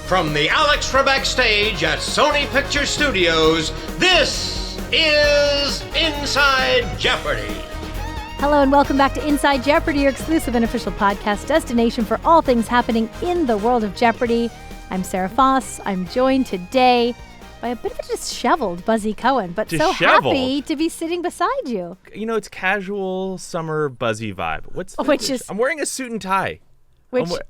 From the Alex Trebek stage at Sony Picture Studios, this is Inside Jeopardy! Hello and welcome back to Inside Jeopardy, your exclusive and official podcast destination for all things happening in the world of Jeopardy! I'm Sarah Foss. I'm joined today by a bit of a disheveled Buzzy Cohen, but so happy to be sitting beside you. You know, it's casual summer Buzzy vibe. I'm wearing a suit and tie.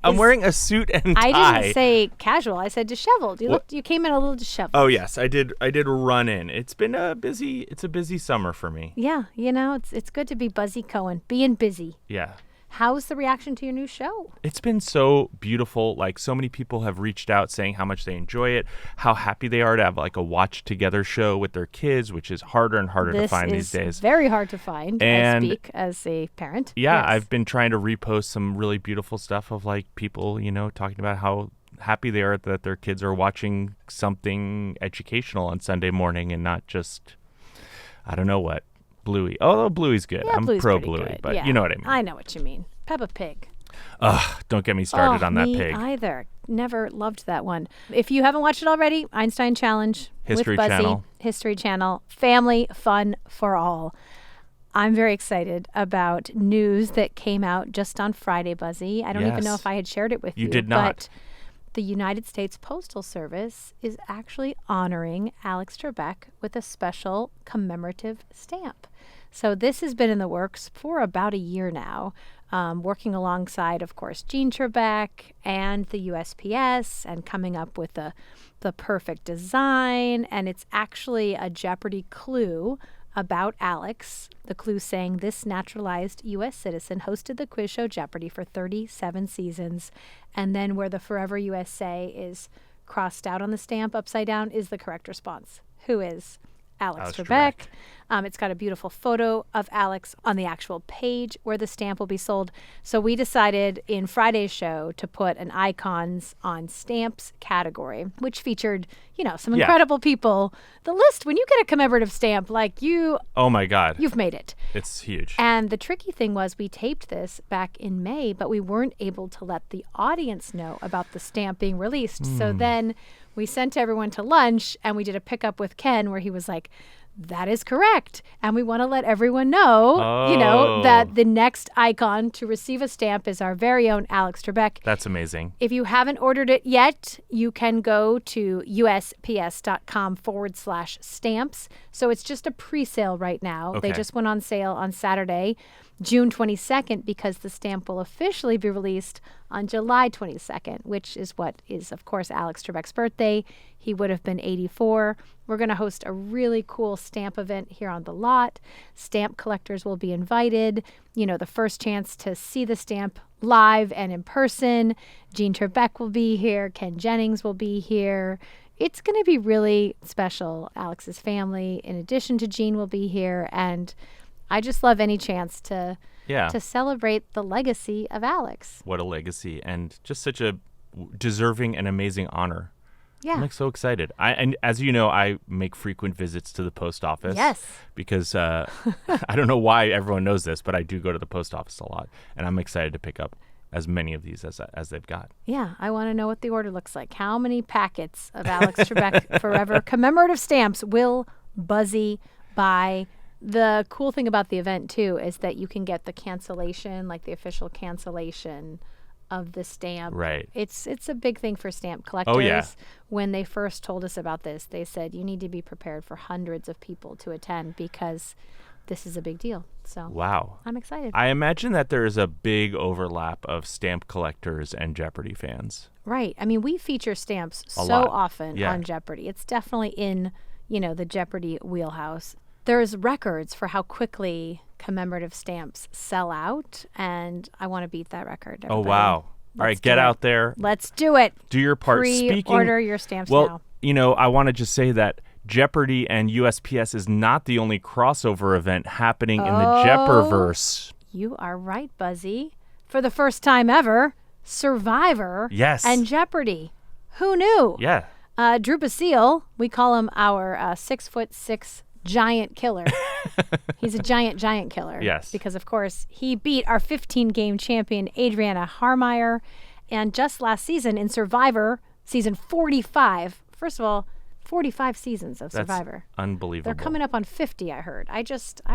I'm wearing a suit and tie. I didn't say casual. I said disheveled. You came in a little disheveled. Oh yes, I did run in. It's been a busy summer for me. Yeah, you know, it's good to be Buzzy Cohen, being busy. Yeah. How's the reaction to your new show? It's been so beautiful. Like, so many people have reached out saying how much they enjoy it, how happy they are to have like a watch together show with their kids, which is harder and harder to find these days. Very hard to find. And I speak as a parent. Yeah, yes. I've been trying to repost some really beautiful stuff of like people, you know, talking about how happy they are that their kids are watching something educational on Sunday morning and not just, I don't know what. Bluey. Oh, Bluey's good. Yeah, I'm Bluey's pro pretty Bluey, good. but yeah. You know what I mean. I know what you mean. Peppa Pig. Ugh, don't get me started on that pig. Me either. Never loved that one. If you haven't watched it already, Einstein Challenge History with Buzzy, Channel. History Channel. Family fun for all. I'm very excited about news that came out just on Friday, Buzzy. I don't even know if I had shared it with you. You did not. But the United States Postal Service is actually honoring Alex Trebek with a special commemorative stamp. So this has been in the works for about a year now, working alongside, of course, Gene Trebek and the USPS and coming up with the perfect design. And it's actually a Jeopardy clue about Alex. The clue saying this naturalized U.S. citizen hosted the quiz show Jeopardy for 37 seasons. And then where the Forever USA is crossed out on the stamp upside down is the correct response. Who is Alex Trebek? It's got a beautiful photo of Alex on the actual page where the stamp will be sold. So we decided in Friday's show to put an Icons on Stamps category, which featured, you know, some incredible people. The list, when you get a commemorative stamp, like you... Oh my God. You've made it. It's huge. And the tricky thing was we taped this back in May, but we weren't able to let the audience know about the stamp being released. So then we sent everyone to lunch and we did a pickup with Ken where he was like, that is correct. And we want to let everyone know, you know, that the next icon to receive a stamp is our very own Alex Trebek. That's amazing. If you haven't ordered it yet, you can go to USPS.com/stamps. So it's just a pre-sale right now. Okay. They just went on sale on Saturday, June 22nd, because the stamp will officially be released on July 22nd, which is what is, of course, Alex Trebek's birthday. He would have been 84. We're going to host a really cool stamp event here on the lot. Stamp collectors will be invited. You know, the first chance to see the stamp live and in person. Gene Trebek will be here. Ken Jennings will be here. It's going to be really special. Alex's family, in addition to Gene, will be here. And I just love any chance to celebrate the legacy of Alex. What a legacy, and just such a deserving and amazing honor. Yeah. I'm like so excited. And as you know, I make frequent visits to the post office. Yes. Because I don't know why everyone knows this, but I do go to the post office a lot, and I'm excited to pick up as many of these as they've got. Yeah, I want to know what the order looks like. How many packets of Alex Trebek Forever commemorative stamps will Buzzy buy? The cool thing about the event, too, is that you can get the cancellation, like the official cancellation of the stamp. Right. It's a big thing for stamp collectors. Oh, yeah. When they first told us about this, they said you need to be prepared for hundreds of people to attend because this is a big deal. So wow. I'm excited. I imagine that there is a big overlap of stamp collectors and Jeopardy fans. Right. I mean, we feature stamps so lot. often on Jeopardy. It's definitely in, you know, the Jeopardy wheelhouse. There's records for how quickly commemorative stamps sell out, and I want to beat that record. Everybody. Oh, wow. All right, get out there. Let's do it. Do your part. Pre-order your stamps now. now. You know, I want to just say that Jeopardy and USPS is not the only crossover event happening in the Jepperverse. You are right, Buzzy. For the first time ever, Survivor and Jeopardy. Who knew? Yeah. Drew Basile, we call him our 6'6" giant killer. He's a giant killer. Yes. Because, of course, he beat our 15-game champion, Adriana Harmeyer. And just last season in Survivor, season 45. First of all, 45 seasons of That's Survivor. unbelievable. They're coming up on 50, I heard. I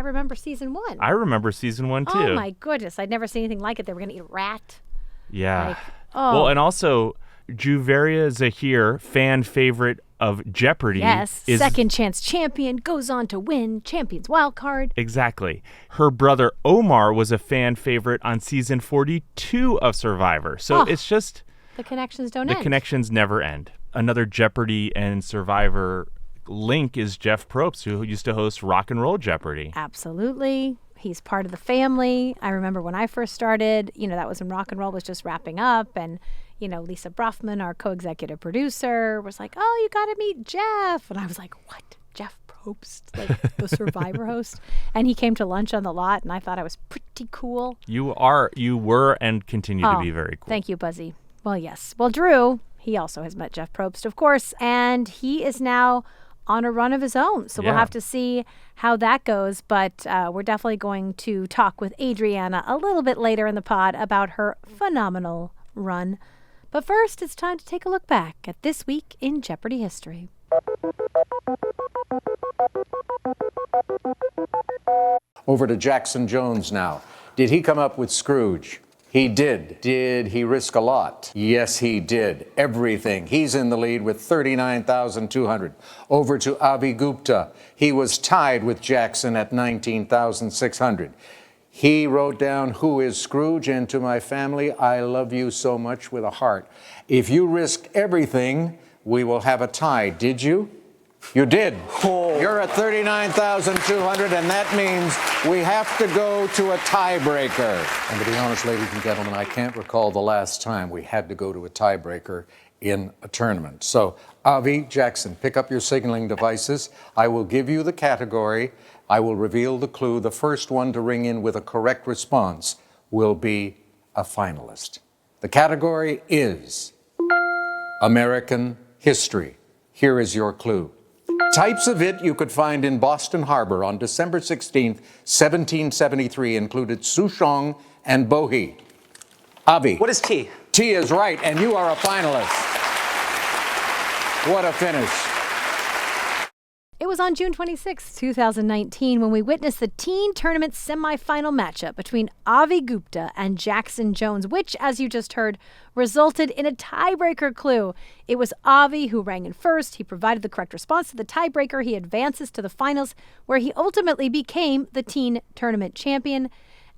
remember season 1. I remember season 1 too. Oh my goodness, I'd never seen anything like it. They were going to eat a rat. Yeah. Like, oh. Well, and also, Juveria Zahir, fan favorite of Jeopardy. Yes, is second chance champion, goes on to win Champions Wild Card. Exactly. Her brother Omar was a fan favorite on season 42 of Survivor. So it's just... The connections don't the end. connections never end. Another Jeopardy and Survivor link is Jeff Probst, who used to host Rock and Roll Jeopardy. Absolutely. He's part of the family. I remember when I first started, that was when Rock and Roll was just wrapping up. And, Lisa Brofman, our co-executive producer, was like, oh, you got to meet Jeff. And I was like, what? Jeff Probst, like the Survivor host? And he came to lunch on the lot, and I thought I was pretty cool. You were, and continue to be very cool. Thank you, Buzzy. Well, yes. Well, Drew, he also has met Jeff Probst, of course, and he is now on a run of his own. So we'll have to see how that goes. But we're definitely going to talk with Adriana a little bit later in the pod about her phenomenal run. But first, it's time to take a look back at this week in Jeopardy history. Over to Jackson Jones now. Did he come up with Scrooge? He did. Did he risk a lot? Yes, he did. Everything. He's in the lead with 39,200. Over to Avi Gupta. He was tied with Jackson at 19,600. He wrote down, who is Scrooge? And to my family, I love you so much with a heart. If you risked everything, we will have a tie. Did you? You did. You're at 39,200, and that means we have to go to a tiebreaker. And to be honest, ladies and gentlemen, I can't recall the last time we had to go to a tiebreaker in a tournament. So, Avi, Jackson, pick up your signaling devices. I will give you the category. I will reveal the clue. The first one to ring in with a correct response will be a finalist. The category is American history. Here is your clue. Types of it you could find in Boston Harbor on December 16th, 1773 included souchong and bohea. Avi. What is tea? Tea is right, and you are a finalist. What a finish. It was on June 26, 2019, when we witnessed the teen tournament semifinal matchup between Avi Gupta and Jackson Jones, which, as you just heard, resulted in a tiebreaker clue. It was Avi who rang in first. He provided the correct response to the tiebreaker. He advances to the finals, where he ultimately became the teen tournament champion.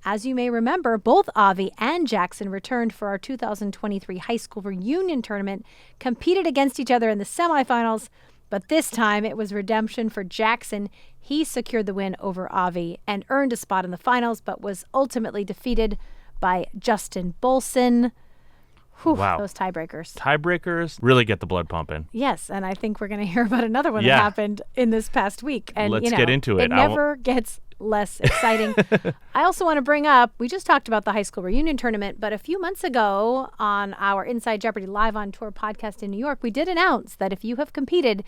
As you may remember, both Avi and Jackson returned for our 2023 high school reunion tournament, competed against each other in the semifinals. But this time, it was redemption for Jackson. He secured the win over Avi and earned a spot in the finals, but was ultimately defeated by Justin Bolson. Whew, Wow. those tiebreakers. Tiebreakers really get the blood pumping. Yes, and I think we're going to hear about another one that happened in this past week. And Let's get into it. It never gets less exciting. I also want to bring up, we just talked about the high school reunion tournament, but a few months ago on our Inside Jeopardy Live on Tour podcast in New York, we did announce that if you have competed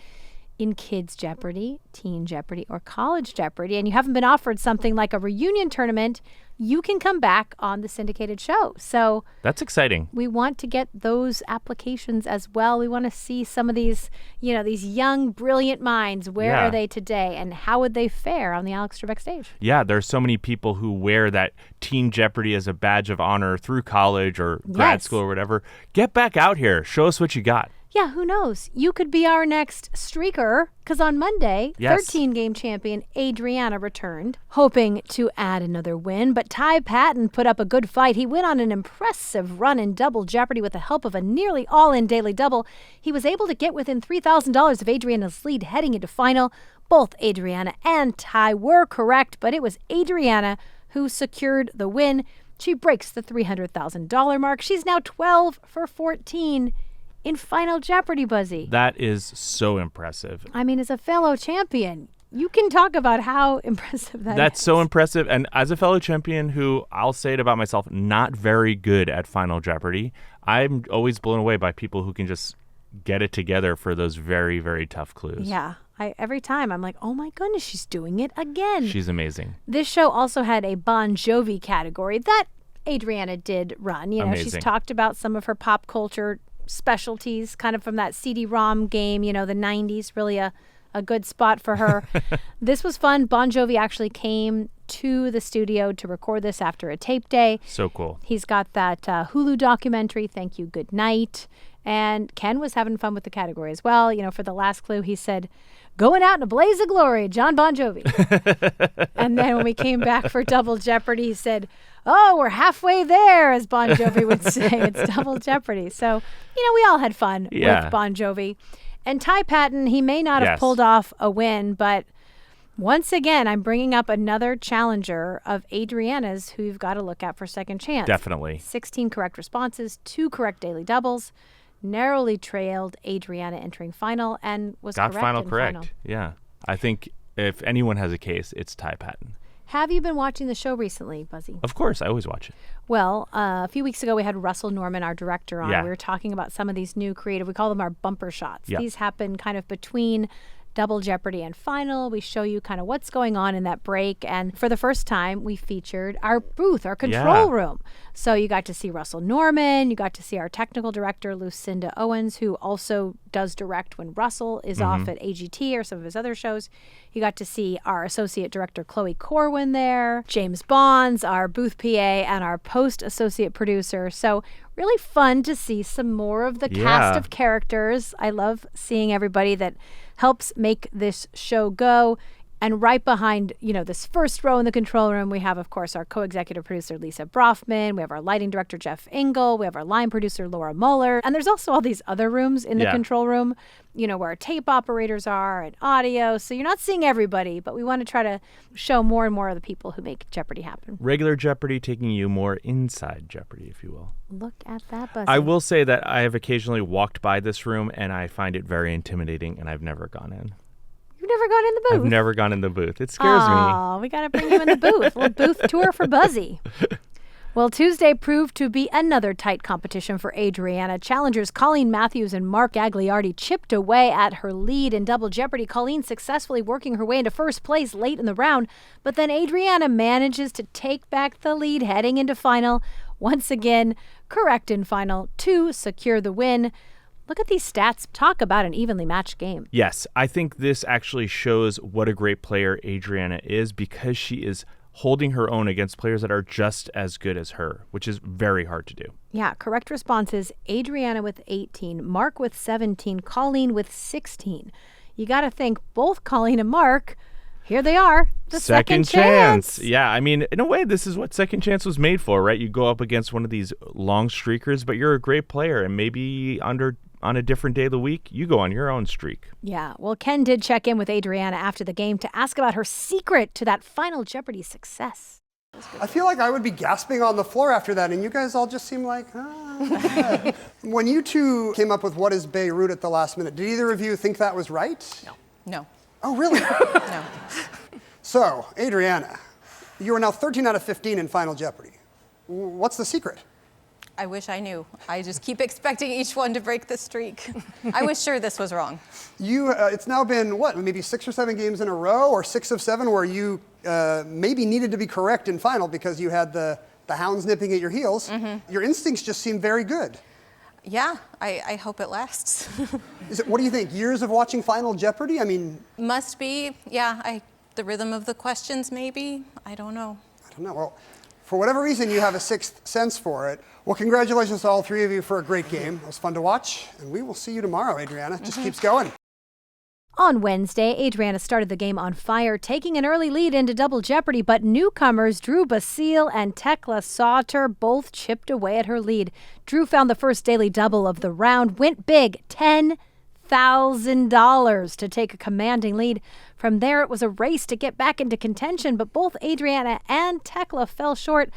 in Kids Jeopardy, Teen Jeopardy, or College Jeopardy, and you haven't been offered something like a reunion tournament, you can come back on the syndicated show. So That's exciting. we want to get those applications as well. We want to see some of these, these young, brilliant minds. Where Yeah. are they today, and how would they fare on the Alex Trebek stage? Yeah, there's so many people who wear that Teen Jeopardy as a badge of honor through college or grad Yes. school or whatever. Get back out here. Show us what you got. Yeah, who knows? You could be our next streaker, because on Monday, Yes. 13-game champion Adriana returned, hoping to add another win. But Ty Patton put up a good fight. He went on an impressive run in Double Jeopardy with the help of a nearly all-in daily double. He was able to get within $3,000 of Adriana's lead heading into final. Both Adriana and Ty were correct, but it was Adriana who secured the win. She breaks the $300,000 mark. She's now 12 for 14 in Final Jeopardy, Buzzy. That is so impressive. I mean, as a fellow champion, you can talk about how impressive that is. That's so impressive. And as a fellow champion who, I'll say it about myself, not very good at Final Jeopardy, I'm always blown away by people who can just get it together for those very, very tough clues. Yeah. Every time I'm like, oh my goodness, she's doing it again. She's amazing. This show also had a Bon Jovi category that Adriana did run. She's Amazing. talked about some of her pop culture specialties, kind of from that CD-ROM game, the 90s, really a good spot for her. This was fun. Bon Jovi actually came to the studio to record this after a tape day. So cool. He's got that Hulu documentary, Thank You, Good Night. And Ken was having fun with the category as well. For the last clue, he said, going out in a blaze of glory, John Bon Jovi. And then when we came back for Double Jeopardy, he said, oh, we're halfway there, as Bon Jovi would say. It's Double Jeopardy. So, we all had fun with Bon Jovi. And Ty Patton, he may not have pulled off a win, but once again, I'm bringing up another challenger of Adriana's who you've got to look at for second chance. Definitely. 16 correct responses, 2 correct daily doubles. Narrowly trailed Adriana entering final and was got correct final in correct. Final. Yeah. I think if anyone has a case, it's Ty Patton. Have you been watching the show recently, Buzzy? Of course. I always watch it. Well, a few weeks ago, we had Russell Norman, our director, on. Yeah. We were talking about some of these new creative, we call them our bumper shots. Yep. These happen kind of between Double Jeopardy and Final. We show you kind of what's going on in that break. And for the first time, we featured our booth, our control room. So you got to see Russell Norman. You got to see our technical director, Lucinda Owens, who also does direct when Russell is off at AGT or some of his other shows. You got to see our associate director, Chloe Corwin, there. James Bonds, our booth PA, and our post associate producer. So really fun to see some more of the cast of characters. I love seeing everybody that helps make this show go. And right behind, this first row in the control room, we have, of course, our co-executive producer, Lisa Brofman. We have our lighting director, Jeff Engel. We have our line producer, Laura Muller. And there's also all these other rooms in the control room, where our tape operators are and audio. So you're not seeing everybody, but we want to try to show more and more of the people who make Jeopardy happen. Regular Jeopardy taking you more inside Jeopardy, if you will. Look at that, Buzzy. I will say that I have occasionally walked by this room, and I find it very intimidating, and I've never gone in. You've never gone in the booth? I've never gone in the booth. It scares me. Oh, we got to bring you in the booth. A little booth tour for Buzzy. Well, Tuesday proved to be another tight competition for Adriana. Challengers Colleen Matthews and Mark Agliardi chipped away at her lead in Double Jeopardy. Colleen successfully working her way into first place late in the round, but then Adriana manages to take back the lead heading into final. Once again, correct in final to secure the win. Look at these stats. Talk about an evenly matched game. Yes, I think this actually shows what a great player Adriana is because she is holding her own against players that are just as good as her, which is very hard to do. Yeah, correct responses. Adriana with 18, Mark with 17, Colleen with 16. You got to think both Colleen and Mark, here they are, the second chance. Yeah, I mean, in a way, this is what Second Chance was made for, right? You go up against one of these long streakers, but you're a great player, and maybe on a different day of the week, you go on your own streak. Yeah, well, Ken did check in with Adriana after the game to ask about her secret to that Final Jeopardy success. I feel like I would be gasping on the floor after that, and you guys all just seem like, When you two came up with what is Beirut at the last minute, did either of you think that was right? No. Oh, really? No. So, Adriana, you are now 13 out of 15 in Final Jeopardy. What's the secret? I wish I knew. I just keep expecting each one to break the streak. I was sure this was wrong. It's now been, maybe 6 or 7 games in a row, or 6 of 7 where you maybe needed to be correct in final because you had the hounds nipping at your heels. Mm-hmm. Your instincts just seem very good. Yeah, I hope it lasts. What do you think, years of watching Final Jeopardy? I mean... Must be, yeah, the rhythm of the questions maybe, I don't know. Well, for whatever reason, you have a sixth sense for it. Well, congratulations to all 3 of you for a great game. It was fun to watch, and we will see you tomorrow, Adriana. Just keeps going. On Wednesday, Adriana started the game on fire, taking an early lead into Double Jeopardy, but newcomers Drew Basile and Tekla Sauter both chipped away at her lead. Drew found the first daily double of the round, went big, $10,000 to take a commanding lead. From there, it was a race to get back into contention, but both Adriana and Tekla fell short,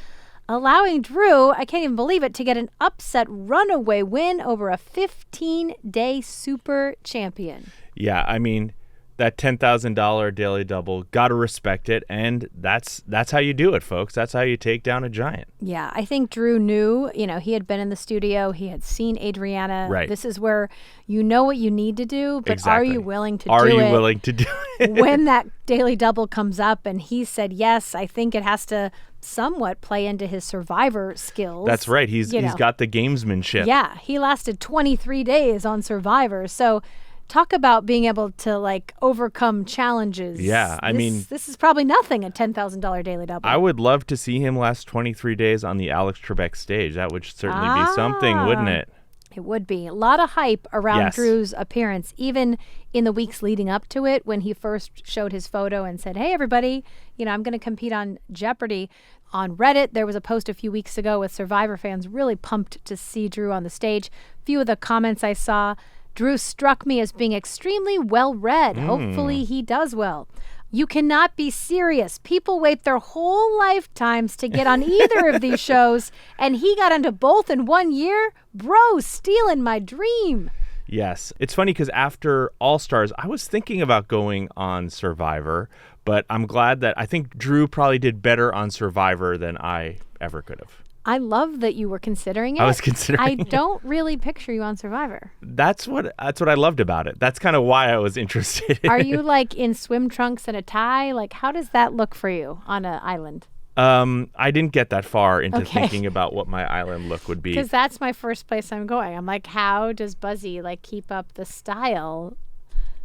allowing Drew, I can't even believe it, to get an upset runaway win over a 15-day super champion. Yeah, I mean, that $10,000 daily double. Got to respect it, and that's how you do it, folks. That's how you take down a giant. Yeah, I think Drew knew, he had been in the studio. He had seen Adriana. Right. This is where you know what you need to do, but Exactly. are you willing to Are do you it? willing to do it? When that daily double comes up and he said yes, I think it has to somewhat play into his Survivor skills. That's right. He's got the gamesmanship. Yeah, he lasted 23 days on Survivor. So talk about being able to overcome challenges. Yeah, I mean, this is probably nothing, a $10,000 daily double. I would love to see him last 23 days on the Alex Trebek stage. That would certainly be something, wouldn't it? It would be. A lot of hype around Yes. Drew's appearance, even in the weeks leading up to it when he first showed his photo and said, hey, everybody, I'm going to compete on Jeopardy! On Reddit, there was a post a few weeks ago with Survivor fans really pumped to see Drew on the stage. Few of the comments I saw, Drew struck me as being extremely well-read. Hopefully he does well. You cannot be serious. People wait their whole lifetimes to get on either of these shows, and he got onto both in 1 year? Bro, stealing my dream. Yes. It's funny because after All Stars, I was thinking about going on Survivor, but I'm glad that I think Drew probably did better on Survivor than I ever could have. I love that you were considering it. I was considering I it. don't really picture you on Survivor. That's what I loved about it. That's kind of why I was interested. Are you in swim trunks and a tie? How does that look for you on an island? I didn't get that far into Okay. thinking about what my island look would be. Because that's my first place I'm going. I'm like, how does Buzzy keep up the style?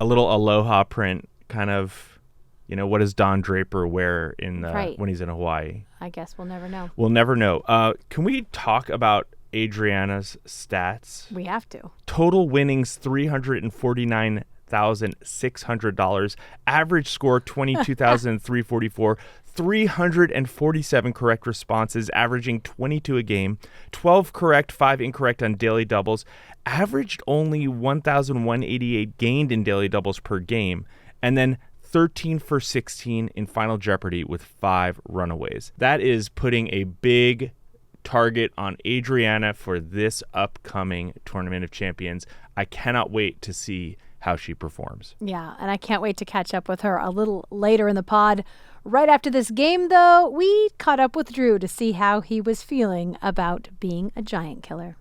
A little aloha print kind of, what does Don Draper wear Right. when he's in Hawaii? I guess we'll never know. We'll never know. Can we talk about Adriana's stats? We have to. Total winnings $349,600. Average score 22,344. 347 correct responses, averaging 22 a game. 12 correct, 5 incorrect on daily doubles. Averaged only 1,188 gained in daily doubles per game. And then 13 for 16 in Final Jeopardy with 5 runaways. That is putting a big target on Adriana for this upcoming Tournament of Champions. I cannot wait to see how she performs. Yeah, and I can't wait to catch up with her a little later in the pod. Right after this game, though, we caught up with Drew to see how he was feeling about being a giant killer.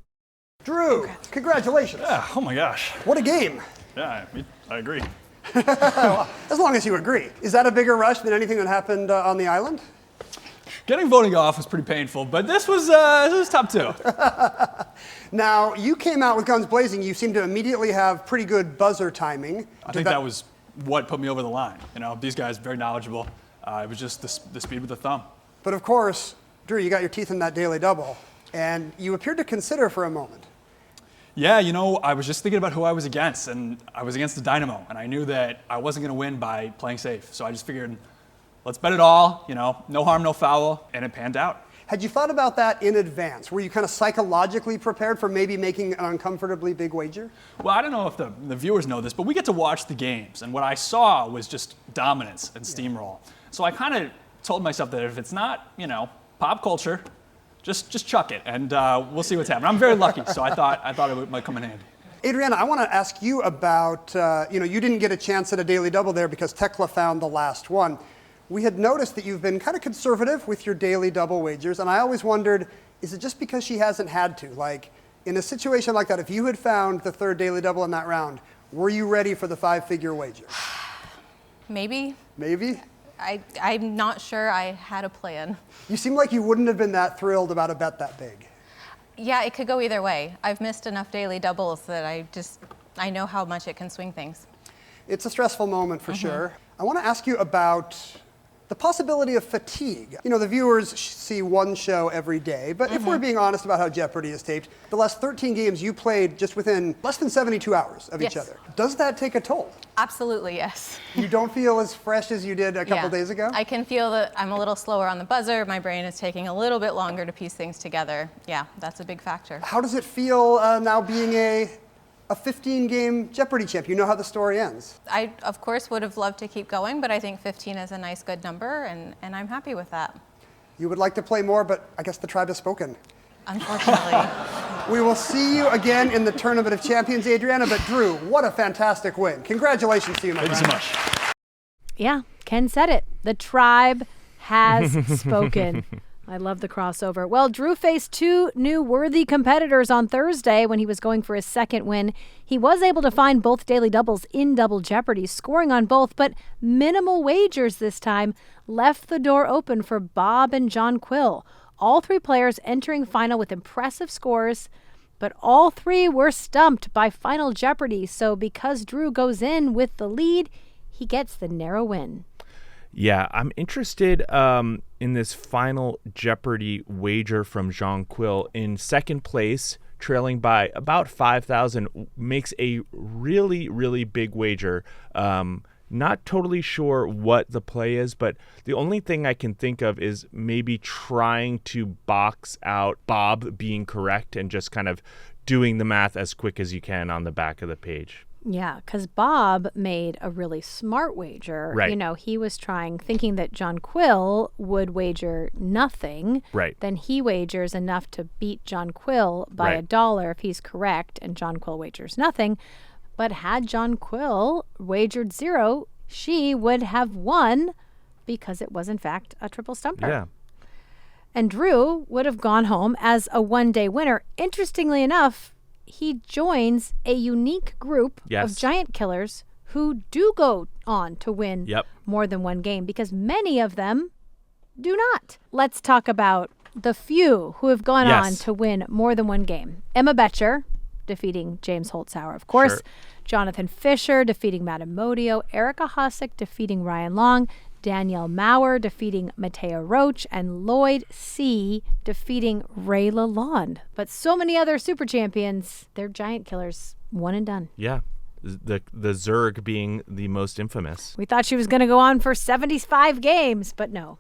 Drew, congratulations. Yeah, oh my gosh. What a game. Yeah, I agree. As long as you agree. Is that a bigger rush than anything that happened on the island? Getting voting off was pretty painful, but this was top two. Now, you came out with guns blazing. You seem to immediately have pretty good buzzer timing. I think that was what put me over the line. These guys very knowledgeable. It was just the speed with the thumb. But of course, Drew, you got your teeth in that daily double, and you appeared to consider for a moment. Yeah, I was just thinking about who I was against, and I was against the Dynamo, and I knew that I wasn't going to win by playing safe. So I just figured, let's bet it all, no harm, no foul, and it panned out. Had you thought about that in advance? Were you kind of psychologically prepared for maybe making an uncomfortably big wager? Well, I don't know if the viewers know this, but we get to watch the games, and what I saw was just dominance and steamroll. So I kind of told myself that if it's not, pop culture, just chuck it, and we'll see what's happening. I'm very lucky, so I thought it might come in handy. Adriana, I want to ask you about, you didn't get a chance at a daily double there because Tekla found the last one. We had noticed that you've been kind of conservative with your daily double wagers, and I always wondered, is it just because she hasn't had to? In a situation like that, if you had found the third daily double in that round, were you ready for the 5-figure wager? Maybe. Maybe? I'm not sure I had a plan. You seem like you wouldn't have been that thrilled about a bet that big. Yeah, it could go either way. I've missed enough daily doubles that I know how much it can swing things. It's a stressful moment for sure. I want to ask you about the possibility of fatigue. The viewers see one show every day, but if we're being honest about how Jeopardy is taped, the last 13 games you played just within less than 72 hours of each Yes. other. Does that take a toll? Absolutely, yes. You don't feel as fresh as you did a couple days ago? I can feel that I'm a little slower on the buzzer. My brain is taking a little bit longer to piece things together. Yeah, that's a big factor. How does it feel now being a 15-game Jeopardy champ? You know how the story ends. I, of course, would have loved to keep going, but I think 15 is a nice, good number, and I'm happy with that. You would like to play more, but I guess the tribe has spoken. Unfortunately. We will see you again in the Tournament of Champions, Adriana. But Drew, what a fantastic win. Congratulations to you, my Thank friend. you so much. Yeah, Ken said it. The tribe has spoken. I love the crossover. Well, Drew faced two new worthy competitors on Thursday when he was going for his second win. He was able to find both daily doubles in Double Jeopardy, scoring on both, but minimal wagers this time left the door open for Bob and John Quill. All three players entering final with impressive scores, but all three were stumped by Final Jeopardy. So because Drew goes in with the lead, he gets the narrow win. Yeah, I'm interested in this Final Jeopardy wager from Jean Quill. In second place, trailing by about 5,000, makes a really, really big wager. Not totally sure what the play is, but the only thing I can think of is maybe trying to box out Bob being correct and just kind of doing the math as quick as you can on the back of the page. Yeah, because Bob made a really smart wager. Right. You know, he was thinking that John Quill would wager nothing. Right. Then he wagers enough to beat John Quill by Right. $1 if he's correct, and John Quill wagers nothing. But had John Quill wagered 0, she would have won because it was, in fact, a triple stumper. Yeah. And Drew would have gone home as a one-day winner. Interestingly enough, he joins a unique group Yes. of giant killers who do go on to win Yep. more than one game because many of them do not. Let's talk about the few who have gone Yes. on to win more than one game. Emma Betcher defeating James Holzhauer, of course. Sure. Jonathan Fisher defeating Madame Modio. Erica Hossack defeating Ryan Long. Danielle Maurer defeating Matteo Roach, and Lloyd C. defeating Ray Lalonde. But so many other super champions, they're giant killers, one and done. Yeah. The Zerg being the most infamous. We thought she was going to go on for 75 games, but no,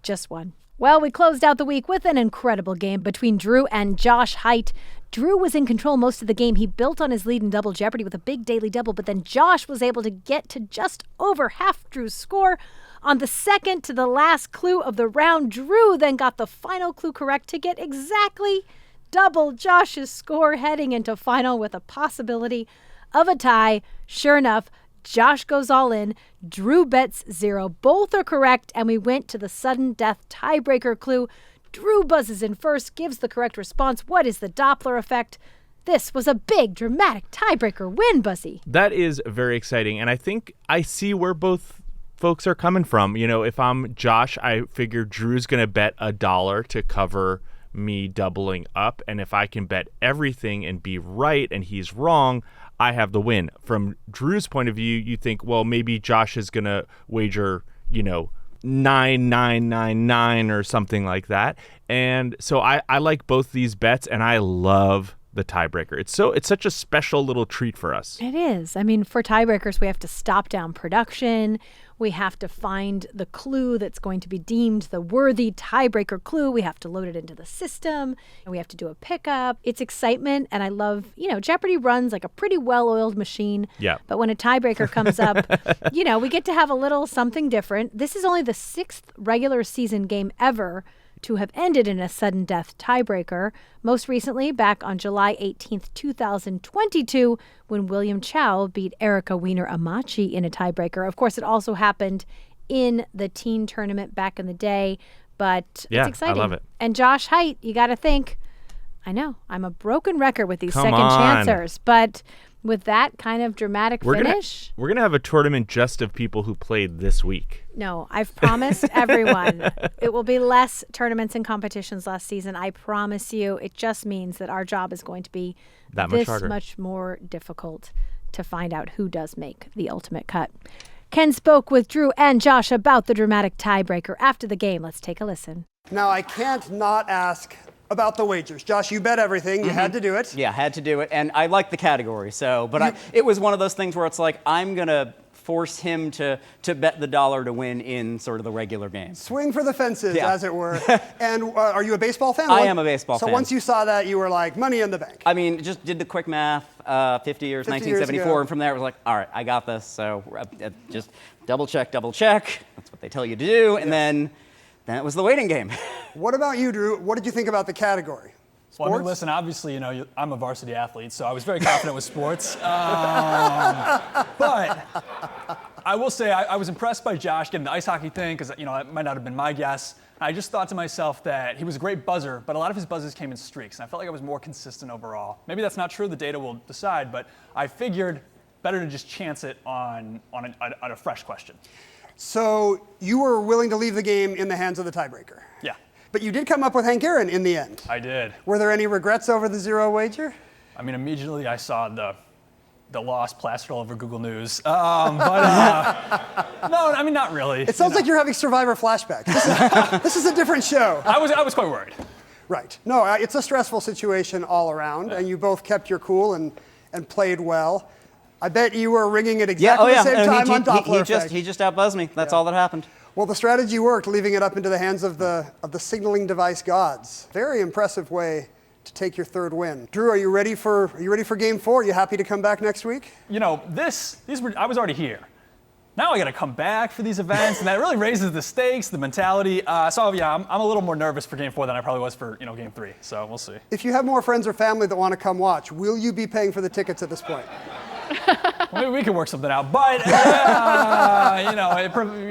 just one. Well, we closed out the week with an incredible game between Drew and Josh Haidt. Drew was in control most of the game. He built on his lead in Double Jeopardy with a big daily double, but then Josh was able to get to just over half Drew's score. On the second to the last clue of the round, Drew then got the final clue correct to get exactly double Josh's score heading into final with a possibility of a tie. Sure enough, Josh goes all in. Drew bets 0. Both are correct, and we went to the sudden death tiebreaker clue. Drew buzzes in first, gives the correct response. What is the Doppler effect? This was a big, dramatic tiebreaker win, Buzzy. That is very exciting, and I think I see where both folks are coming from. You know, if I'm Josh, I figure Drew's going to bet $1 to cover me doubling up, and if I can bet everything and be right and he's wrong, I have the win. From Drew's point of view, you think, well, maybe Josh is going to wager, 9999 or something like that. And so I like both these bets, and I love the tiebreaker. It's such a special little treat for us. It is. I mean, for tiebreakers, we have to stop down production. We have to find the clue that's going to be deemed the worthy tiebreaker clue. We have to load it into the system, and we have to do a pickup. It's excitement, and I love, Jeopardy runs like a pretty well-oiled machine. Yeah. But when a tiebreaker comes up, we get to have a little something different. This is only the 6th regular season game ever to have ended in a sudden death tiebreaker. Most recently, back on July 18th, 2022, when William Chow beat Erica Wiener Amachi in a tiebreaker. Of course, it also happened in the teen tournament back in the day, but Yeah, it's exciting. I love it. And Josh Haidt, you got to think, I know, I'm a broken record with these Come second on. chancers, but with that kind of dramatic finish. We're gonna have a tournament just of people who played this week. No, I've promised everyone it will be less tournaments and competitions last season. I promise you. It just means that our job is going to be That much this harder. much more difficult to find out who does make the ultimate cut. Ken spoke with Drew and Josh about the dramatic tiebreaker after the game. Let's take a listen. Now, I can't not ask about the wagers. Josh, you bet everything. You had to do it. Yeah, had to do it, and I like the category. It was one of those things where it's like I'm gonna force him to bet the $1 to win in sort of the regular game. Swing for the fences, Yeah. as it were. And are you a baseball fan? I am a baseball fan. So once you saw that, you were like, money in the bank. I mean, just did the quick math. 50 years, 50 years 1974, ago. and from there it was like, all right, I got this. So just double check. That's what they tell you to do, and then it was the waiting game. What about you, Drew? What did you think about the category? Well, I mean, Sports? listen, obviously, I'm a varsity athlete, so I was very confident with sports. But I will say I was impressed by Josh getting the ice hockey thing because, that might not have been my guess. I just thought to myself that he was a great buzzer, but a lot of his buzzes came in streaks, and I felt like I was more consistent overall. Maybe that's not true. The data will decide, but I figured better to just chance it on a fresh question. So you were willing to leave the game in the hands of the tiebreaker. Yeah, But you did come up with Hank Aaron in the end. I did. Were there any regrets over the zero wager? I mean, immediately I saw the loss plastered all over Google News. No, I mean, not really. It sounds like you're having Survivor flashbacks. This is a different show. I was quite worried. Right. No, it's a stressful situation all around, and you both kept your cool and played well. I bet you were ringing at exactly the same time on Doppler effect. He just outbuzzed me. That's all that happened. Well, the strategy worked, leaving it up into the hands of the signaling device gods. Very impressive way to take your third win. Drew, are you ready for Game 4? Are you happy to come back next week? I was already here. Now I got to come back for these events, and that really raises the stakes, the mentality. So yeah, I'm a little more nervous for Game 4 than I probably was for Game 3. So we'll see. If you have more friends or family that want to come watch, will you be paying for the tickets at this point? Well, maybe we can work something out, but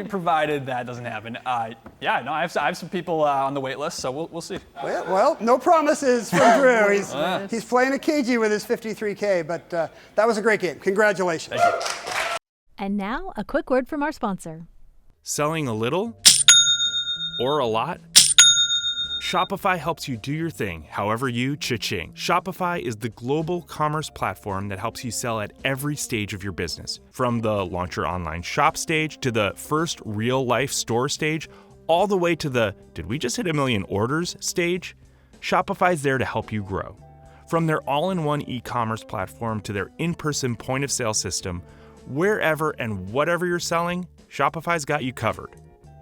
provided that doesn't happen. I have some people on the wait list, so we'll see. Well, no promises from Drew. He's playing a cagey with his 53K, but that was a great game. Congratulations. Thank you. And now, a quick word from our sponsor. Selling a little or a lot? Shopify helps you do your thing, however you cha-ching. Shopify is the global commerce platform that helps you sell at every stage of your business. From the launch your online shop stage to the first real-life store stage, all the way to the did we just hit 1 million orders stage? Shopify's there to help you grow. From their all-in-one e-commerce platform to their in-person point-of-sale system, wherever and whatever you're selling, Shopify's got you covered.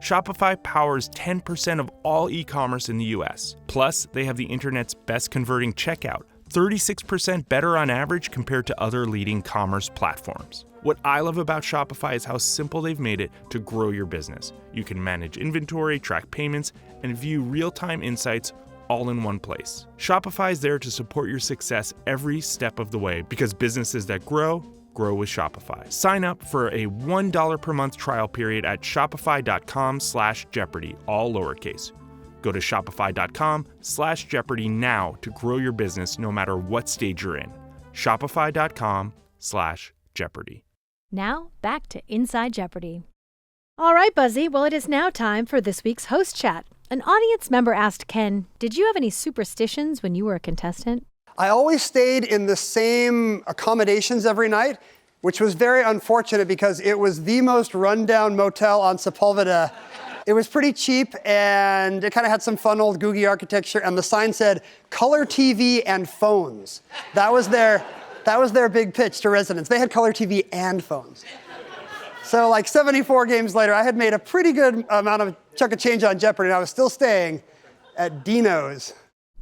Shopify powers 10% of all e-commerce in the US. Plus, they have the internet's best converting checkout, 36% better on average compared to other leading commerce platforms. What I love about Shopify is how simple they've made it to grow your business. You can manage inventory, track payments, and view real-time insights all in one place. Shopify is there to support your success every step of the way because businesses that grow with Shopify. Sign up for a $1 per month trial period at shopify.com/Jeopardy, all lowercase. Go to shopify.com/Jeopardy now to grow your business no matter what stage you're in. Shopify.com/Jeopardy. Now, back to Inside Jeopardy. All right, Buzzy. Well, it is now time for this week's host chat. An audience member asked Ken, did you have any superstitions when you were a contestant? I always stayed in the same accommodations every night, which was very unfortunate because it was the most rundown motel on Sepulveda. It was pretty cheap, and it kind of had some fun old Googie architecture, and the sign said, color TV and phones. That was their big pitch to residents. They had color TV and phones. So like 74 games later, I had made a pretty good amount of chunk of change on Jeopardy, and I was still staying at Dino's.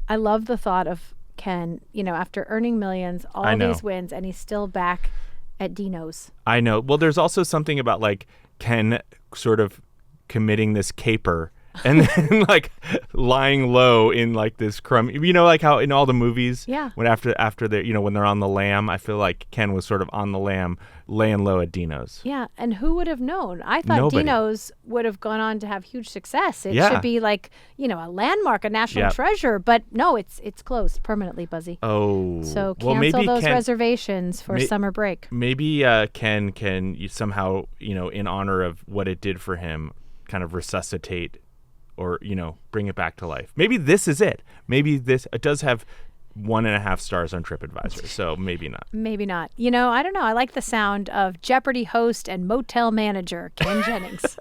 I love the thought of Ken, after earning millions, all these wins, and he's still back at Dino's. I know. Well, there's also something about like Ken sort of committing this caper and then like lying low in like this crumb. Like how in all the movies, when after they when they're on the lam, I feel like Ken was sort of on the lam, laying low at Dino's. Yeah, and who would have known? I thought Nobody. Dino's would have gone on to have huge success. It should be like a landmark, a national treasure. But no, it's closed permanently, Buzzy. Oh, so well, cancel maybe those Ken, reservations for summer break. Maybe Ken can somehow in honor of what it did for him, kind of resuscitate. Or, bring it back to life. Maybe this is it. Maybe it does have 1.5 stars on TripAdvisor, so maybe not. Maybe not. I don't know. I like the sound of Jeopardy host and motel manager, Ken Jennings.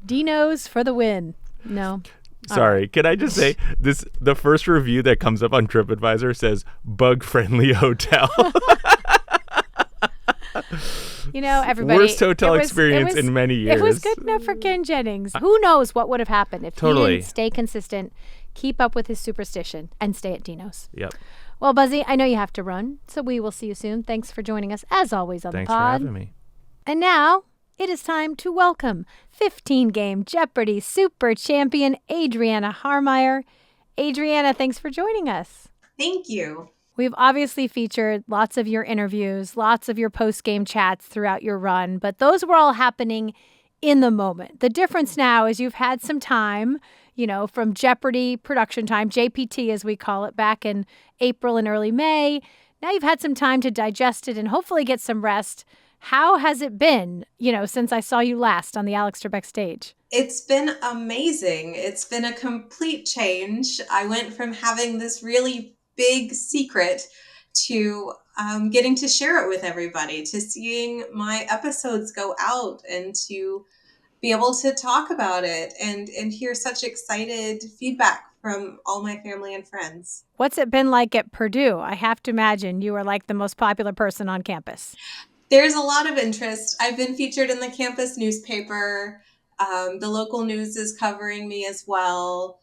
Dino's for the win. No. Sorry, can I just say the first review that comes up on TripAdvisor says bug-friendly hotel. Everybody. Worst hotel experience in many years. It was good enough for Ken Jennings. Who knows what would have happened if he didn't stay consistent, keep up with his superstition, and stay at Dino's. Yep. Well, Buzzy, I know you have to run, so we will see you soon. Thanks for joining us, as always, on the pod. Thanks for having me. And now, it is time to welcome 15-game Jeopardy super champion Adriana Harmeyer Adriana, thanks for joining us. Thank you. We've obviously featured lots of your interviews, lots of your post-game chats throughout your run, but those were all happening in the moment. The difference now is you've had some time, from Jeopardy production time, JPT as we call it, back in April and early May. Now you've had some time to digest it and hopefully get some rest. How has it been, since I saw you last on the Alex Trebek stage? It's been amazing. It's been a complete change. I went from having this really big secret to getting to share it with everybody, to seeing my episodes go out and to be able to talk about it and hear such excited feedback from all my family and friends. What's it been like at Purdue? I have to imagine you were like the most popular person on campus. There's a lot of interest. I've been featured in the campus newspaper. The local news is covering me as well.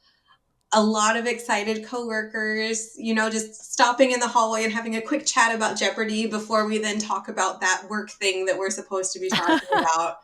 A lot of excited coworkers, just stopping in the hallway and having a quick chat about Jeopardy before we then talk about that work thing that we're supposed to be talking about.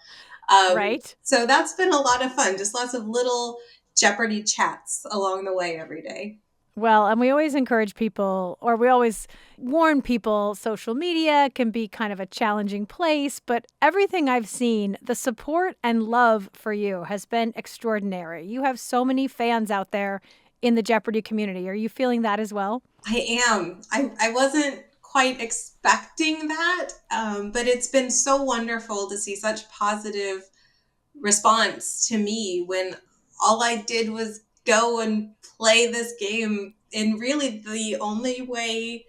Right. So that's been a lot of fun. Just lots of little Jeopardy chats along the way every day. Well, and we always encourage people, or we always warn people, social media can be kind of a challenging place, but everything I've seen, the support and love for you has been extraordinary. You have so many fans out there in the Jeopardy community. Are you feeling that as well? I am. I wasn't quite expecting that, but it's been so wonderful to see such positive response to me when all I did was go and play this game in really the only way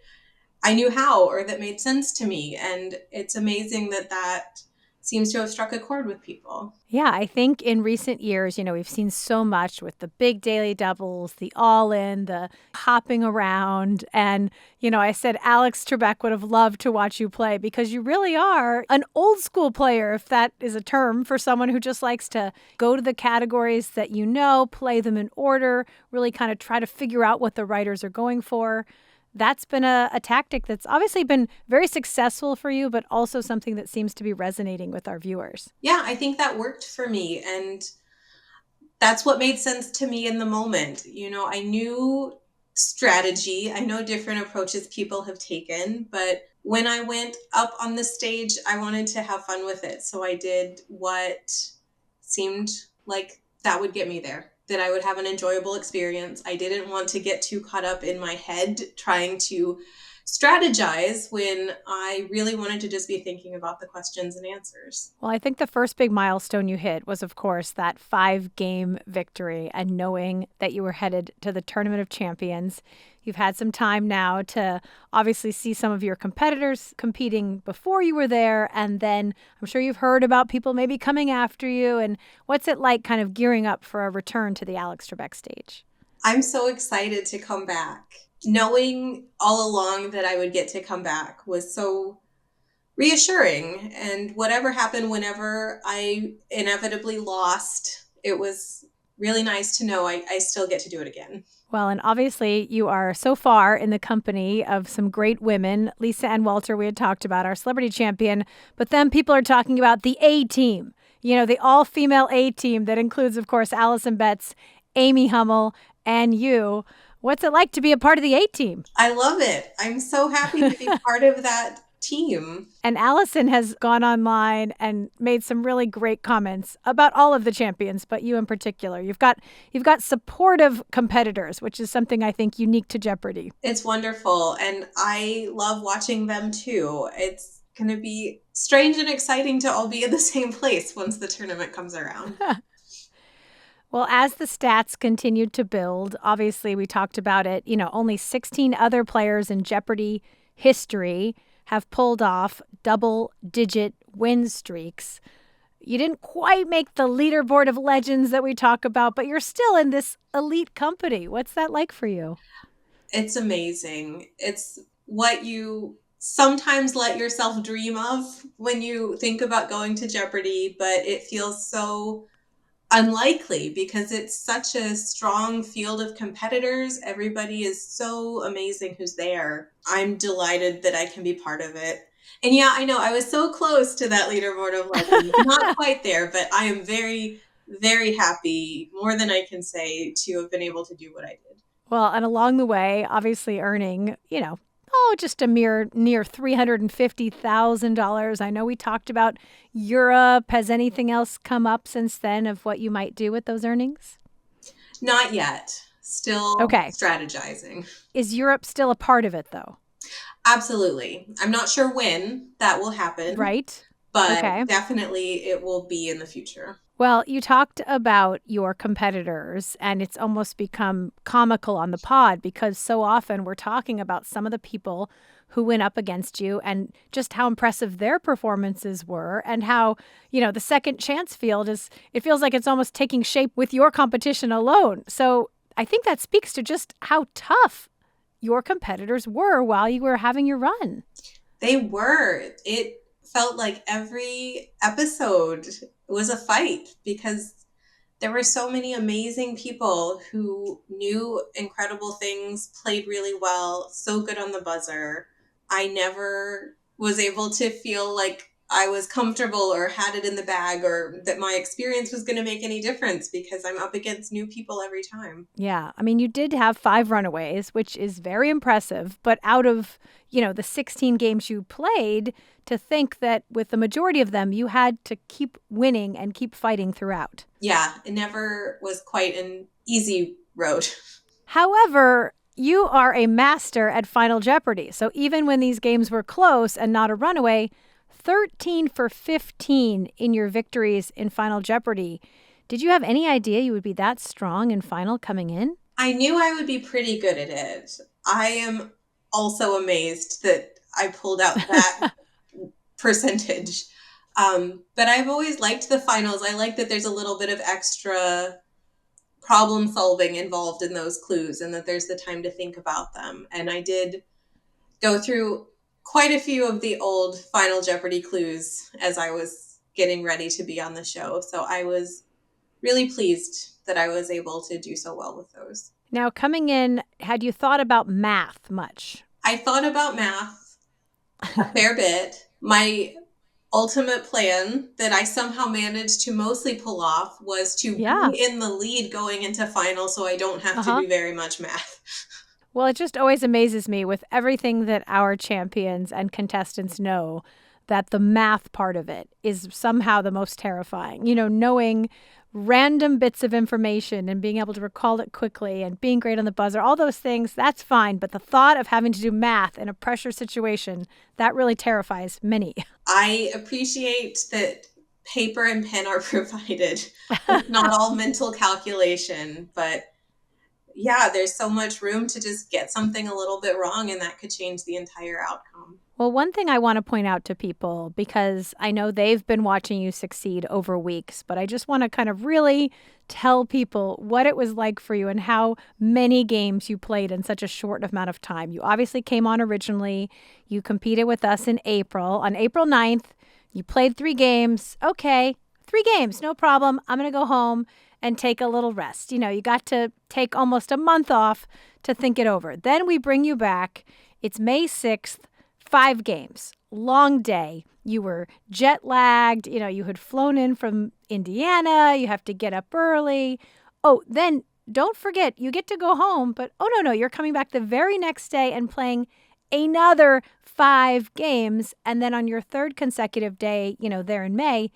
I knew how or that made sense to me. And it's amazing that seems to have struck a chord with people. Yeah, I think in recent years, we've seen so much with the big daily doubles, the all-in, the hopping around. And, I said Alex Trebek would have loved to watch you play because you really are an old school player, if that is a term for someone who just likes to go to the categories that play them in order, really kind of try to figure out what the writers are going for. That's been a tactic that's obviously been very successful for you, but also something that seems to be resonating with our viewers. Yeah, I think that worked for me. And that's what made sense to me in the moment. I knew strategy. I know different approaches people have taken, but when I went up on the stage, I wanted to have fun with it. So I did what seemed like that would get me there, that I would have an enjoyable experience. I didn't want to get too caught up in my head trying to strategize when I really wanted to just be thinking about the questions and answers. Well, I think the first big milestone you hit was, of course, that 5-game victory and knowing that you were headed to the Tournament of Champions. You've had some time now to obviously see some of your competitors competing before you were there. And then I'm sure you've heard about people maybe coming after you. And what's it like kind of gearing up for a return to the Alex Trebek stage? I'm so excited to come back. Knowing all along that I would get to come back was so reassuring. And whatever happened, whenever I inevitably lost, it was really nice to know I still get to do it again. Well, and obviously you are so far in the company of some great women. Lisa Ann Walter, we had talked about, our celebrity champion. But then people are talking about the A-team, the all-female A-team that includes, of course, Allison Betts, Amy Hummel, and you. What's it like to be a part of the A-team? I love it. I'm so happy to be part of that team. And Allison has gone online and made some really great comments about all of the champions, but you in particular. You've got supportive competitors, which is something I think unique to Jeopardy. It's wonderful, and I love watching them too. It's going to be strange and exciting to all be in the same place once the tournament comes around. Well, as the stats continued to build, obviously we talked about it, only 16 other players in Jeopardy history have pulled off double-digit win streaks. You didn't quite make the leaderboard of legends that we talk about, but you're still in this elite company. What's that like for you? It's amazing. It's what you sometimes let yourself dream of when you think about going to Jeopardy, but it feels so unlikely because it's such a strong field of competitors. Everybody is so amazing who's there. I'm delighted that I can be part of it. And yeah, I know I was so close to that leaderboard of legends. Not quite there, but I am very, very happy, more than I can say, to have been able to do what I did. Well, and along the way, obviously earning, just a mere near $350,000. I know we talked about Europe. Has anything else come up since then of what you might do with those earnings? Not yet. Still Okay. strategizing. Is Europe still a part of it, though? Absolutely. I'm not sure when that will happen. Right. But Okay. definitely it will be in the future. Well, you talked about your competitors, and it's almost become comical on the pod because so often we're talking about some of the people who went up against you and just how impressive their performances were, and how, the second chance field it feels like it's almost taking shape with your competition alone. So I think that speaks to just how tough your competitors were while you were having your run. They were. It felt like every episode was a fight because there were so many amazing people who knew incredible things, played really well, so good on the buzzer. I never was able to feel like I was comfortable or had it in the bag or that my experience was going to make any difference because I'm up against new people every time. Yeah. I mean, you did have 5 runaways, which is very impressive. But out of, the 16 games you played, to think that with the majority of them, you had to keep winning and keep fighting throughout. Yeah, it never was quite an easy road. However, you are a master at Final Jeopardy. So even when these games were close and not a runaway, 13 for 15 in your victories in Final Jeopardy. Did you have any idea you would be that strong in Final coming in? I knew I would be pretty good at it. I am also amazed that I pulled out that percentage. But I've always liked the finals. I like that there's a little bit of extra problem solving involved in those clues and that there's the time to think about them. And I did go through quite a few of the old Final Jeopardy clues as I was getting ready to be on the show. So I was really pleased that I was able to do so well with those. Now, coming in, had you thought about math much? I thought about math a fair bit. My ultimate plan that I somehow managed to mostly pull off was to be in the lead going into final so I don't have to do very much math. Well, it just always amazes me with everything that our champions and contestants know that the math part of it is somehow the most terrifying. Knowing random bits of information and being able to recall it quickly and being great on the buzzer, all those things, that's fine. But the thought of having to do math in a pressure situation, that really terrifies many. I appreciate that paper and pen are provided. It's not all mental calculation, but yeah, there's so much room to just get something a little bit wrong and that could change the entire outcome. Well, one thing I want to point out to people, because I know they've been watching you succeed over weeks, but I just want to kind of really tell people what it was like for you and how many games you played in such a short amount of time. You obviously came on originally. You competed with us in April. On April 9th, you played 3 games. Okay, 3 games, no problem. I'm going to go home and take a little rest. You got to take almost a month off to think it over. Then we bring you back. It's May 6th. 5 games, long day. You were jet lagged. You had flown in from Indiana. You have to get up early. Oh, then don't forget, you get to go home. But no, you're coming back the very next day and playing another 5 games. And then on your 3rd consecutive day, there in May,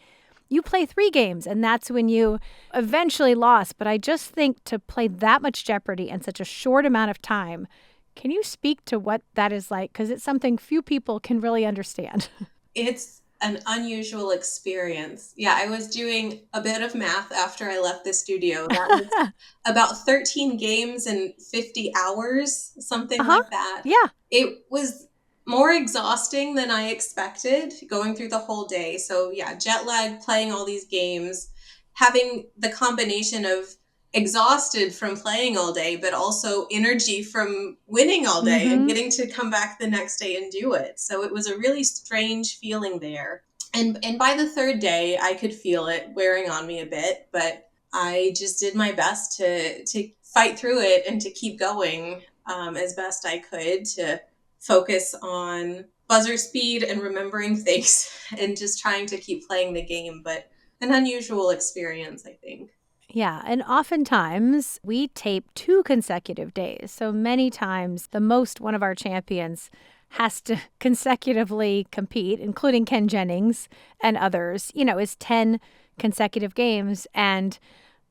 you play 3 games. And that's when you eventually lost. But I just think to play that much Jeopardy in such a short amount of time, can you speak to what that is like? Because it's something few people can really understand. It's an unusual experience. Yeah, I was doing a bit of math after I left the studio. That was about 13 games and 50 hours, something like that. Yeah. It was more exhausting than I expected going through the whole day. So yeah, jet lag, playing all these games, having the combination of exhausted from playing all day, but also energy from winning all day and getting to come back the next day and do it. So it was a really strange feeling there. And by the 3rd day, I could feel it wearing on me a bit, but I just did my best to fight through it and to keep going as best I could, to focus on buzzer speed and remembering things and just trying to keep playing the game. But an unusual experience, I think. Yeah, and oftentimes we tape 2 consecutive days. So many times the most one of our champions has to consecutively compete, including Ken Jennings and others, is 10 consecutive games. And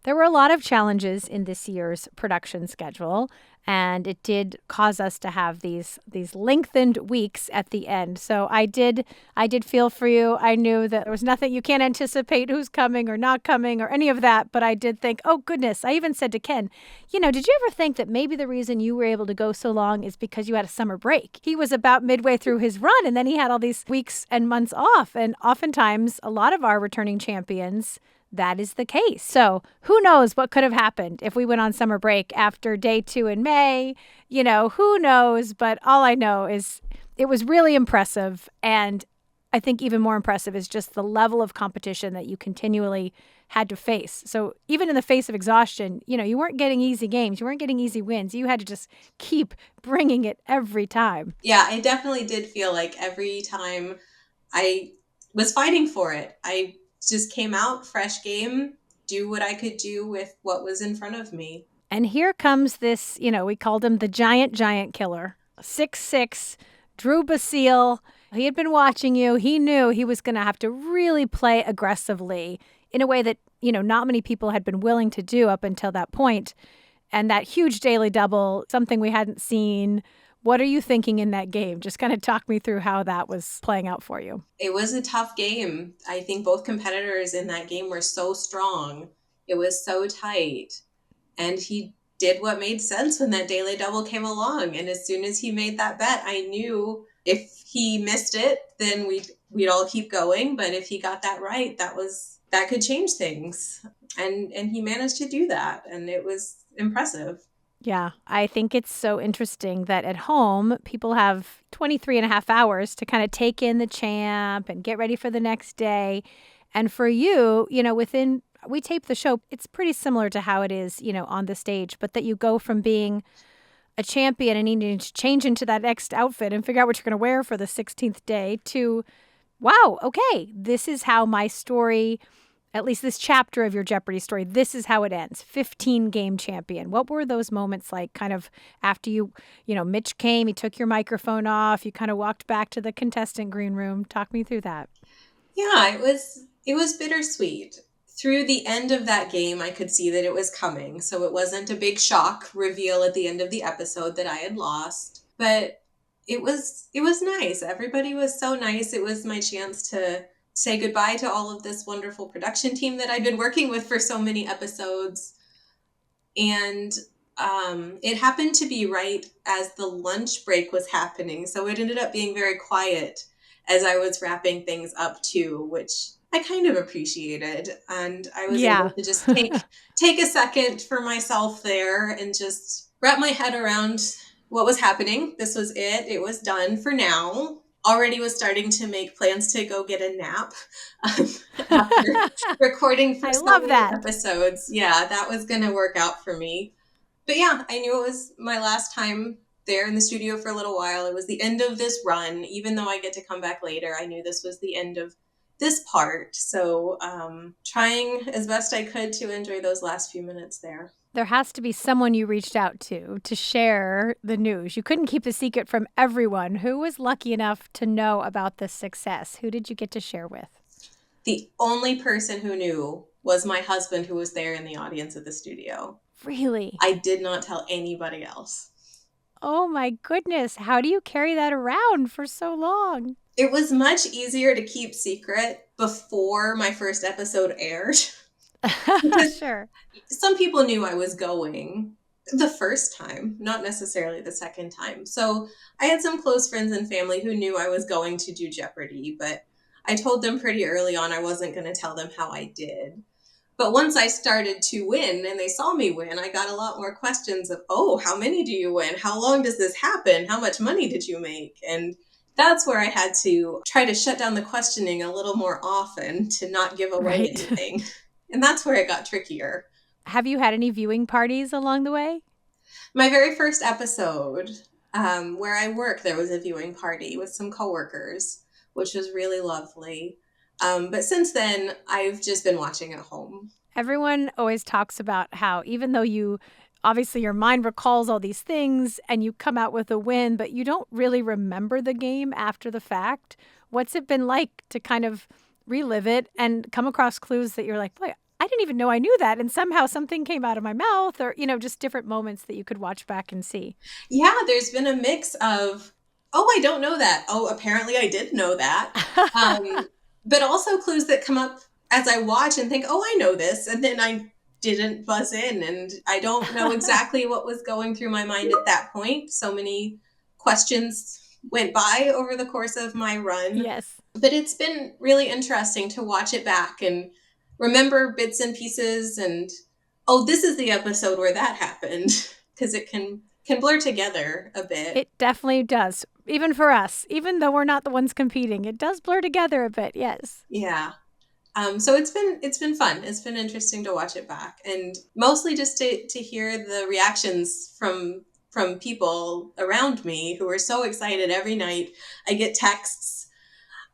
there were a lot of challenges in this year's production schedule, and it did cause us to have these lengthened weeks at the end. So I did feel for you. I knew that there was nothing, you can't anticipate who's coming or not coming or any of that, but I did think, oh goodness, I even said to Ken, did you ever think that maybe the reason you were able to go so long is because you had a summer break? He was about midway through his run, and then he had all these weeks and months off. And oftentimes a lot of our returning champions, that is the case. So who knows what could have happened if we went on summer break after day 2 in May? Who knows? But all I know is it was really impressive. And I think even more impressive is just the level of competition that you continually had to face. So even in the face of exhaustion, you weren't getting easy games. You weren't getting easy wins. You had to just keep bringing it every time. Yeah, I definitely did feel like every time I was fighting for it, I just came out, fresh game, do what I could do with what was in front of me. And here comes this, we called him the giant killer, 6'6", Drew Basile. He had been watching you. He knew he was going to have to really play aggressively in a way that, not many people had been willing to do up until that point. And that huge daily double, something we hadn't seen. What are you thinking in that game? Just kind of talk me through how that was playing out for you. It was a tough game. I think both competitors in that game were so strong. It was so tight. And he did what made sense when that daily double came along. And as soon as he made that bet, I knew if he missed it, then we'd all keep going. But if he got that right, that could change things. And he managed to do that. And it was impressive. Yeah, I think it's so interesting that at home, people have 23 and a half hours to kind of take in the champ and get ready for the next day. And for you, we tape the show, it's pretty similar to how it is, on the stage, but that you go from being a champion and needing to change into that next outfit and figure out what you're going to wear for the 16th day to, wow, okay, this is how my story, at least this chapter of your Jeopardy story, this is how it ends. 15-game champion. What were those moments like kind of after Mitch came, he took your microphone off, you kind of walked back to the contestant green room. Talk me through that. Yeah, it was bittersweet. Through the end of that game, I could see that it was coming. So it wasn't a big shock reveal at the end of the episode that I had lost. But it was nice. Everybody was so nice. It was my chance to say goodbye to all of this wonderful production team that I'd been working with for so many episodes. And it happened to be right as the lunch break was happening. So it ended up being very quiet as I was wrapping things up too, which I kind of appreciated. And I was able to just take a second for myself there and just wrap my head around what was happening. This was it. It was done for now. Already was starting to make plans to go get a nap after recording for so many episodes. Yeah, that was going to work out for me. But yeah, I knew it was my last time there in the studio for a little while. It was the end of this run. Even though I get to come back later, I knew this was the end of this part. So trying as best I could to enjoy those last few minutes there. There has to be someone you reached out to share the news. You couldn't keep the secret from everyone. Who was lucky enough to know about this success? Who did you get to share with? The only person who knew was my husband, who was there in the audience at the studio. Really? I did not tell anybody else. Oh my goodness. How do you carry that around for so long? It was much easier to keep secret before my first episode aired. Sure. Some people knew I was going the first time, not necessarily the second time. So I had some close friends and family who knew I was going to do Jeopardy, but I told them pretty early on I wasn't going to tell them how I did. But once I started to win and they saw me win, I got a lot more questions of, oh, how many do you win? How long does this happen? How much money did you make? And that's where I had to try to shut down the questioning a little more often to not give away anything. And that's where it got trickier. Have you had any viewing parties along the way? My very first episode, where I work, there was a viewing party with some coworkers, which was really lovely. But since then, I've just been watching at home. Everyone always talks about how even though you obviously your mind recalls all these things and you come out with a win, but you don't really remember the game after the fact. What's it been like to kind of relive it and come across clues that you're like, boy, I didn't even know I knew that. And somehow something came out of my mouth or, just different moments that you could watch back and see. Yeah, there's been a mix of, oh, I don't know that. Oh, apparently I did know that. But also clues that come up as I watch and think, oh, I know this. And then I didn't buzz in and I don't know exactly what was going through my mind at that point. So many questions went by over the course of my run. Yes. But it's been really interesting to watch it back and remember bits and pieces and, oh, this is the episode where that happened, because it can blur together a bit. It definitely does. Even for us, even though we're not the ones competing, it does blur together a bit. Yes. Yeah. So it's been fun. It's been interesting to watch it back, and mostly just to hear the reactions from people around me who are so excited. Every night I get texts,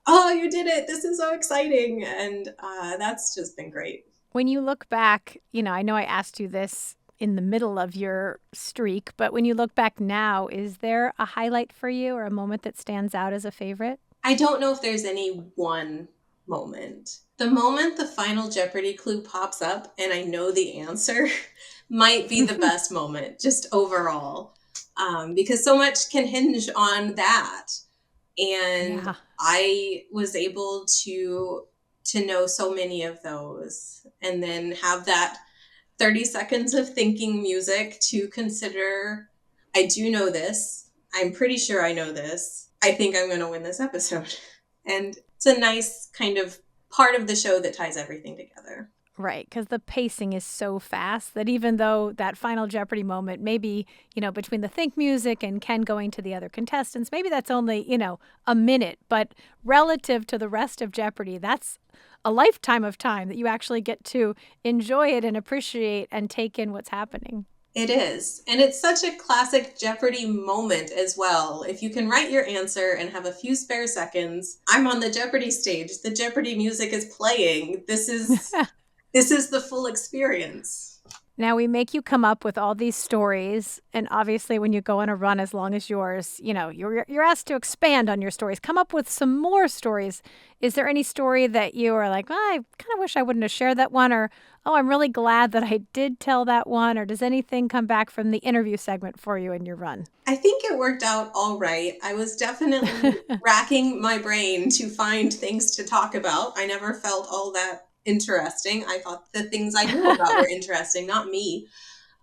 oh, you did it, this is so exciting, and that's just been great. When you look back, I know I asked you this in the middle of your streak, but when you look back now, is there a highlight for you or a moment that stands out as a favorite? I don't know if there's any one moment. The moment the final Jeopardy clue pops up and I know the answer might be the best moment, just overall, because so much can hinge on that. And yeah. I was able to know so many of those and then have that 30 seconds of thinking music to consider, I do know this. I'm pretty sure I know this. I think I'm going to win this episode. And it's a nice kind of part of the show that ties everything together. Right, because the pacing is so fast that even though that final Jeopardy moment, maybe, between the think music and Ken going to the other contestants, maybe that's only, a minute. But relative to the rest of Jeopardy, that's a lifetime of time that you actually get to enjoy it and appreciate and take in what's happening. It is. And it's such a classic Jeopardy moment as well. If you can write your answer and have a few spare seconds, I'm on the Jeopardy stage. The Jeopardy music is playing. This is the full experience. Now, we make you come up with all these stories. And obviously, when you go on a run as long as yours, you're asked to expand on your stories, come up with some more stories. Is there any story that you are like, I kind of wish I wouldn't have shared that one? Or, oh, I'm really glad that I did tell that one? Or does anything come back from the interview segment for you in your run? I think it worked out all right. I was definitely racking my brain to find things to talk about. I never felt all that interesting. I thought the things I knew about were interesting, not me.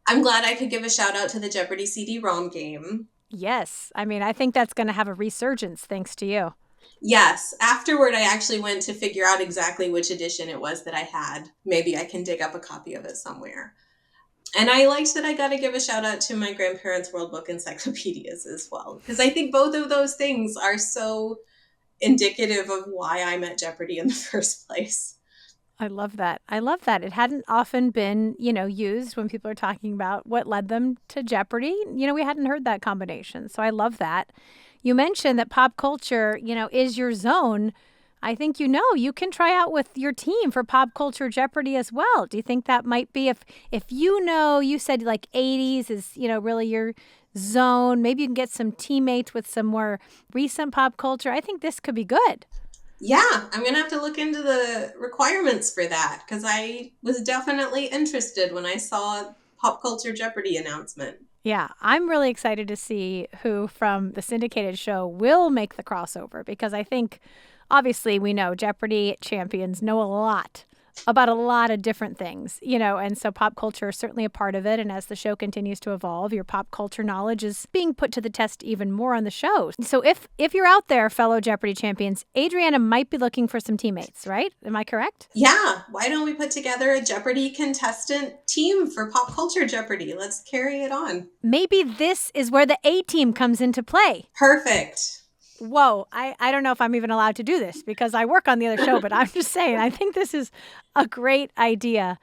I'm glad I could give a shout out to the Jeopardy CD-ROM game. Yes. I think that's going to have a resurgence thanks to you. Yes. Afterward, I actually went to figure out exactly which edition it was that I had. Maybe I can dig up a copy of it somewhere. And I liked that I got to give a shout out to my grandparents' World Book encyclopedias as well, because I think both of those things are so indicative of why I'm at Jeopardy in the first place. I love that. It hadn't often been, used when people are talking about what led them to Jeopardy. We hadn't heard that combination. So I love that. You mentioned that pop culture, is your zone. I think you can try out with your team for Pop Culture Jeopardy as well. Do you think that might be if you said like 80s is, really your zone, maybe you can get some teammates with some more recent pop culture. I think this could be good. Yeah, I'm going to have to look into the requirements for that because I was definitely interested when I saw Pop Culture Jeopardy announcement. Yeah, I'm really excited to see who from the syndicated show will make the crossover because I think, obviously, we know Jeopardy champions know a lot about a lot of different things, and so pop culture is certainly a part of it. And as the show continues to evolve, your pop culture knowledge is being put to the test even more on the show. So if you're out there, fellow Jeopardy champions, Adriana might be looking for some teammates, right? Am I correct? Yeah. Why don't we put together a Jeopardy contestant team for Pop Culture Jeopardy? Let's carry it on. Maybe this is where the A team comes into play. Perfect. whoa, I don't know if I'm even allowed to do this because I work on the other show, but I'm just saying, I think this is a great idea.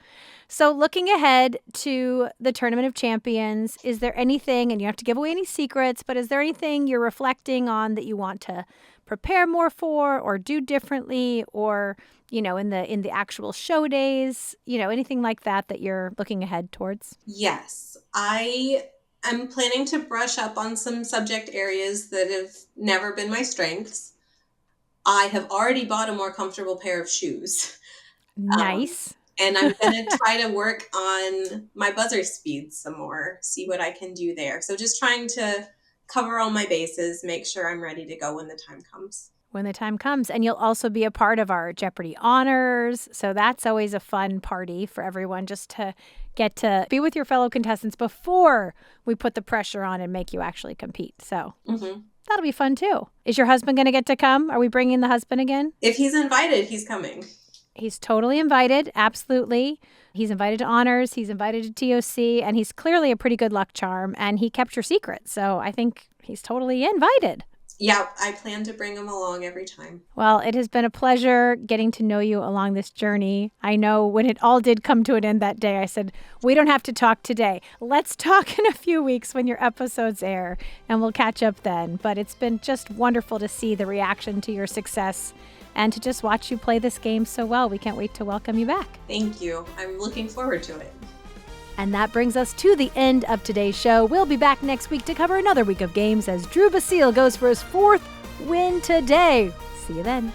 So looking ahead to the Tournament of Champions, is there anything, and you don't have to give away any secrets, but is there anything you're reflecting on that you want to prepare more for or do differently, or, in the actual show days, anything like that you're looking ahead towards? Yes, I am planning to brush up on some subject areas that have never been my strengths. I have already bought a more comfortable pair of shoes. Nice. And I'm going to try to work on my buzzer speed some more, see what I can do there. So just trying to cover all my bases, make sure I'm ready to go when the time comes. When the time comes. And you'll also be a part of our Jeopardy honors. So that's always a fun party for everyone, just to get to be with your fellow contestants before we put the pressure on and make you actually compete. So that'll be fun too. Is your husband going to get to come? Are we bringing the husband again? If he's invited, he's coming. He's totally invited. Absolutely. He's invited to honors. He's invited to TOC, and he's clearly a pretty good luck charm, and he kept your secret. So I think he's totally invited. Yeah, I plan to bring him along every time. Well, it has been a pleasure getting to know you along this journey. I know when it all did come to an end that day, I said, we don't have to talk today. Let's talk in a few weeks when your episodes air, and we'll catch up then. But it's been just wonderful to see the reaction to your success and to just watch you play this game so well. We can't wait to welcome you back. Thank you. I'm looking forward to it. And that brings us to the end of today's show. We'll be back next week to cover another week of games as Drew Basile goes for his 4th win today. See you then.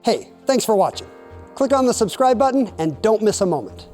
Hey, thanks for watching. Click on the subscribe button and don't miss a moment.